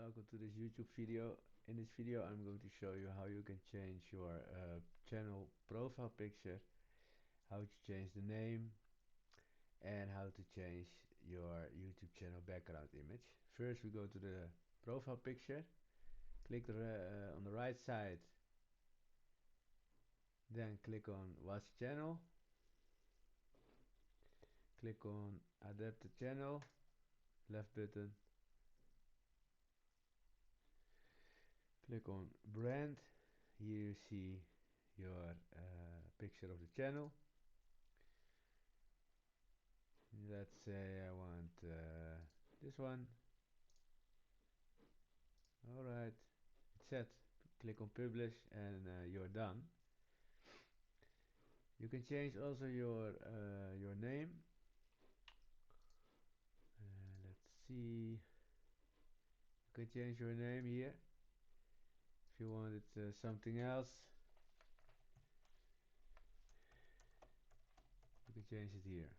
welcome to this YouTube video. In this video I'm going to show you how you can change your channel profile picture, how to change the name, and how to change your YouTube channel background image. First we go to the profile picture, click on the right side, then click on watch channel, click on adapt the channel, left button, click on brand. Here you see your picture of the channel. Let's say I want this one. Alright, it's set. Click on publish and you're done. You can change also your name. Let's see. You can change your name here. If you wanted something else, you can change it here.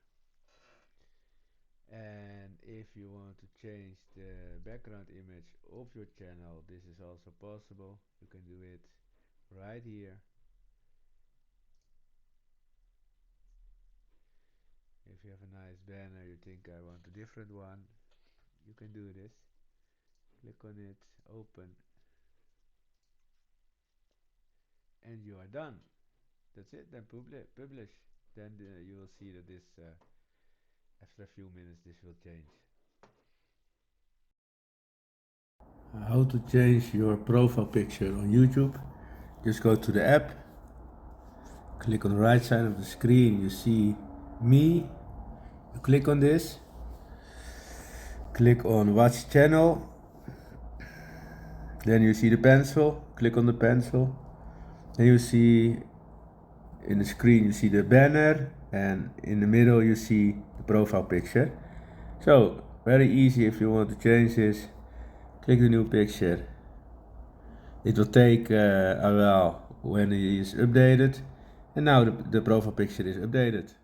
And if you want to change the background image of your channel, this is also possible. You can do it right here. If you have a nice banner, you think I want a different one, you can do this. Click on it, open, and you are done. That's it. Then publish. Then you will see that this after a few minutes this will change. How to change your profile picture on YouTube? Just go to the app, click on the right side of the screen, you see me. You click on this, click on watch channel, then you see the pencil, click on the pencil, then you see in the screen you see the banner, and in the middle you see the profile picture. So very easy. If you want to change this, click the new picture. It will take a while when it is updated, and now the profile picture is updated.